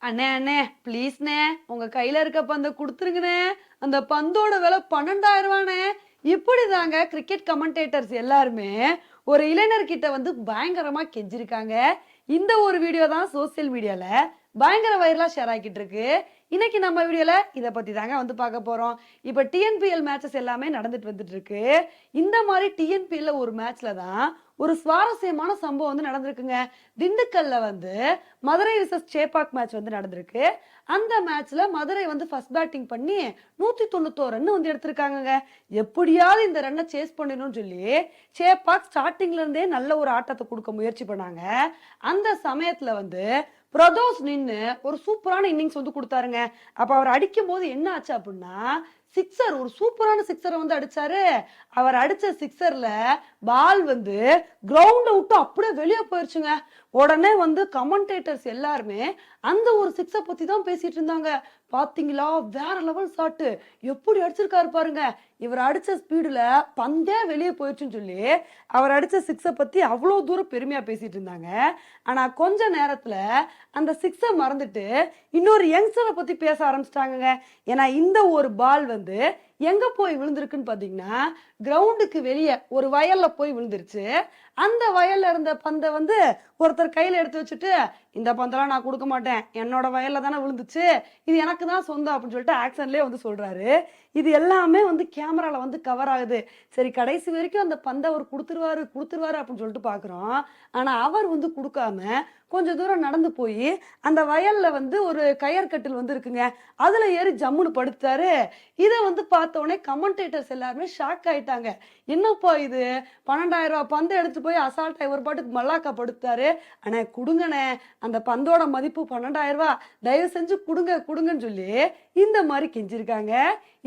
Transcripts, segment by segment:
அண்ணே அண்ணே ப்ளீஸ்ண்ணே உங்க கையில இருக்க பந்தை கொடுத்துருங்கண்ணே. அந்த பந்தோட விலை 12,000 ரூபாண்ணே. இப்படிதாங்க கிரிக்கெட் கமெண்டேட்டர்ஸ் எல்லாருமே ஒரு இளைஞர்கிட்ட வந்து பயங்கரமா கெஞ்சிருக்காங்க. இந்த ஒரு வீடியோ தான் சோசியல் மீடியால பயங்கர வைரலா ஷேர் ஆகிட்டு இருக்கு. இன்னைக்கு நம்ம வீடியோல இத பத்தி தாங்க வந்து பார்க்க போறோம். இப்ப டிஎன்பிஎல் மேட்சஸ் எல்லாமே நடந்துட்டு வந்துட்டு இருக்கு. இந்த மாதிரி டிஎன்பிஎல்ல ஒரு மேட்ச்ல தான் ஒரு சுவாரஸ்யமான சம்பவம் வந்து நடந்திருக்குங்க. திண்டுக்கல்ல வந்து மதுரை விசஸ் சேப்பாக் மேட்ச் வந்து நடந்திருக்கு. அந்த மேட்ச்ல மதுரை வந்து ஃபர்ஸ்ட் பேட்டிங் பண்ணி 191 ரன் வந்து எடுத்திருக்காங்க. எப்படியாவது இந்த ரன்னை சேஸ் பண்ணணும்னு சொல்லி சேப்பாக் ஸ்டார்டிங்ல இருந்தே நல்ல ஒரு ஆட்டத்தை கொடுக்க முயற்சி பண்ணாங்க. அந்த சமயத்துல வந்து பிரதோஷ் நின்னு ஒரு சூப்பரான இன்னிங்ஸ் வந்து கொடுத்தாருங்க. அப்ப அவர் அடிக்கும் போது என்ன ஆச்சு அப்படின்னா சிக்ஸர், ஒரு சூப்பரான சிக்ஸரை வந்து அடிச்சாரு. அவர் அடிச்ச சிக்ஸர்ல பால் வந்து கிரவுண்ட விட்டு அப்படியே வெளியே போயிருச்சுங்க. உடனே வந்து கமெண்டேட்டர்ஸ் எல்லாருமே அந்த ஒரு சிக்ஸை பத்தி தான் பேசிட்டு இருந்தாங்க. பாத்தீங்களா, வேற லெவல் ஷாட், எப்படி அடிச்சிருக்காரு பாருங்க. இவர் அடிச்ச ஸ்பீடுல பந்தே வெளியே போயிடுச்சுன்னு சொல்லி அவர் அடிச்ச சிக்ஸை பத்தி அவ்வளவு தூரம் பெருமையா பேசிட்டு இருந்தாங்க. ஆனா கொஞ்ச நேரத்துல அந்த சிக்ஸை மறந்துட்டு இன்னொரு யங்ஸ்டரை பத்தி பேச ஆரம்பிச்சிட்டாங்க. ஏன்னா இந்த ஒரு பால் வந்து எங்க போய் விழுந்திருக்குன்னு பாத்தீங்கன்னா கிரவுண்டுக்கு வெளியே ஒரு வயல்ல போய் விழுந்துருச்சு. அந்த வயல்ல இருந்த பந்தை வந்து ஒருத்தர் கையில எடுத்து வச்சுட்டு, இந்த பந்தெல்லாம் நான் கொடுக்க மாட்டேன், என்னோட வயல்ல தானே விழுந்துச்சு, இது எனக்கு தான் சொந்தம் அப்படின்னு சொல்லிட்டு ஆக்சன்லயே வந்து சொல்றாரு. இது எல்லாமே வந்து கேமரால வந்து கவர் ஆகுது. சரி, கடைசி வரைக்கும் அந்த பந்தை அவர் கொடுத்துருவாரு அப்படின்னு சொல்லிட்டு பாக்குறோம். ஆனா அவர் வந்து கொடுக்காம கொஞ்ச தூரம் நடந்து போய் அந்த வயல்ல வந்து ஒரு கயற்கட்டில் வந்து இருக்குங்க, அதுல ஏறி ஜம்முன்னு படுத்தாரு. இதை வந்து பார்த்த உடனே கமெண்டேட்டர்ஸ் எல்லாருமே ஷாக் ஆயிட்டாங்க. என்னப்பா இது, 12,000 ரூபாய் பந்தை எடுத்து போய் அசால்ட்டா ஒரு பாட்டுக்கு மல்லாக்கா படுத்தாரு. ஆனா கொடுங்கண்ணே, அந்த பந்தோட மதிப்பு 12,000 ரூபாய், தயவு செஞ்சு கொடுங்கன்னு சொல்லி இந்த மாதிரி கெஞ்சிருக்காங்க.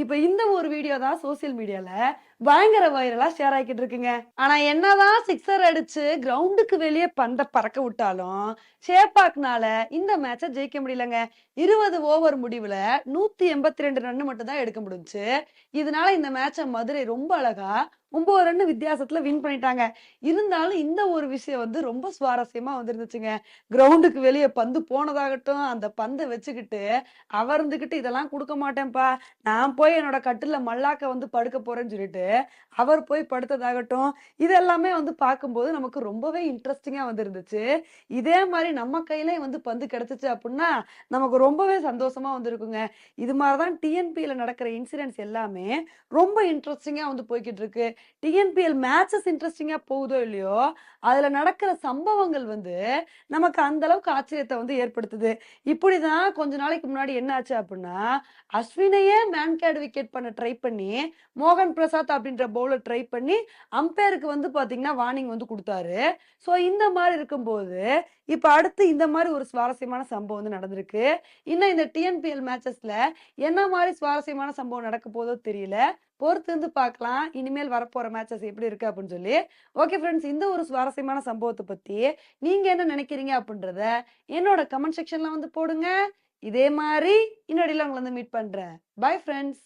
இப்ப இந்த ஒரு வீடியோ தான் சோசியல் மீடியால பயங்கர வைரலா ஷேர் ஆகிட்டு இருக்குங்க. ஆனா என்னதான் சிக்ஸர் அடிச்சு கிரவுண்டுக்கு வெளியே பந்த பறக்க விட்டாலும் சேப்பாக்னால இந்த மேட்சை ஜெயிக்க முடியலங்க. 20 ஓவர் முடிவுல 182 ரன் மட்டும் தான் எடுக்க முடிஞ்சுச்சு. இதனால இந்த மேட்சை மதுரை ரொம்ப அழகா 9 ரன் வித்தியாசத்துல வின் பண்ணிட்டாங்க. இருந்தாலும் இந்த ஒரு விஷயம் வந்து ரொம்ப சுவாரஸ்யமா வந்துருந்துச்சுங்க. கிரவுண்டுக்கு வெளியே பந்து போனதாகட்டும், அந்த பந்தை வச்சுக்கிட்டு அவர் இருந்துகிட்டு இதெல்லாம் கொடுக்க மாட்டேன்ப்பா, நான் போய் என்னோட கட்டுல மல்லாக்க வந்து படுக்க போறேன்னு சொல்லிட்டு அவர் போய் படுத்ததாகட்டும், இதெல்லாமே வந்து பார்க்கும்போது நமக்கு ரொம்பவே இன்ட்ரெஸ்டிங்கா வந்து இருந்துச்சு. இதே மாதிரி நம்ம கையிலே வந்து பந்து கிடைச்சிச்சு அப்படின்னா நமக்கு ரொம்பவே சந்தோஷமா வந்து இருக்குங்க. இது மாதிரிதான் டிஎன்பிஎல்ல நடக்கிற இன்சிடென்ட்ஸ் எல்லாமே ரொம்ப இன்ட்ரெஸ்டிங்கா வந்து போய்கிட்டு இருக்கு. டிஎன்பிஎல் மேட்சஸ் இன்ட்ரெஸ்டிங்கா போகுதோ இல்லையோ, அதுல நடக்கிற சம்பவங்கள் வந்து நமக்கு அந்த அளவுக்கு ஆச்சரியத்தை வந்து ஏற்படுத்துது. இப்படிதான் கொஞ்ச நாளைக்கு முன்னாடி என்ன ஆச்சு அப்படின்னா, அஸ்வினையே மேன்கேட் விக்கெட் பண்ண ட்ரை பண்ணி மோகன் பிரசாத் அப்படின்ற பவுலர் ட்ரை பண்ணி அம்பையருக்கு வந்து பாத்தீங்கன்னா வார்னிங் வந்து கொடுத்தாரு. சோ இந்த மாதிரி இருக்கும்போது இப்ப அடுத்து இந்த மாதிரி ஒரு சுவாரஸ்யமான சம்பவம் வந்து நடந்திருக்கு. இன்னும் இந்த டிஎன்பிஎல் மேட்சஸ்ல என்ன மாதிரி சுவாரஸ்யமான சம்பவம் நடக்க போதோ தெரியல. பொறுத்து வந்து பார்க்கலாம் இனிமேல் வரப்போற மேட்சஸ் எப்படி இருக்கு அப்படின்னு சொல்லி. ஓகே ஃப்ரெண்ட்ஸ், இந்த ஒரு சுவாரஸ்யமான சம்பவத்தை பத்தி நீங்க என்ன நினைக்கிறீங்க அப்படின்றத என்னோட கமெண்ட் செக்ஷன்ல வந்து போடுங்க. இதே மாதிரி இன்னொடியில உங்களை வந்து மீட் பண்றேன். Bye friends.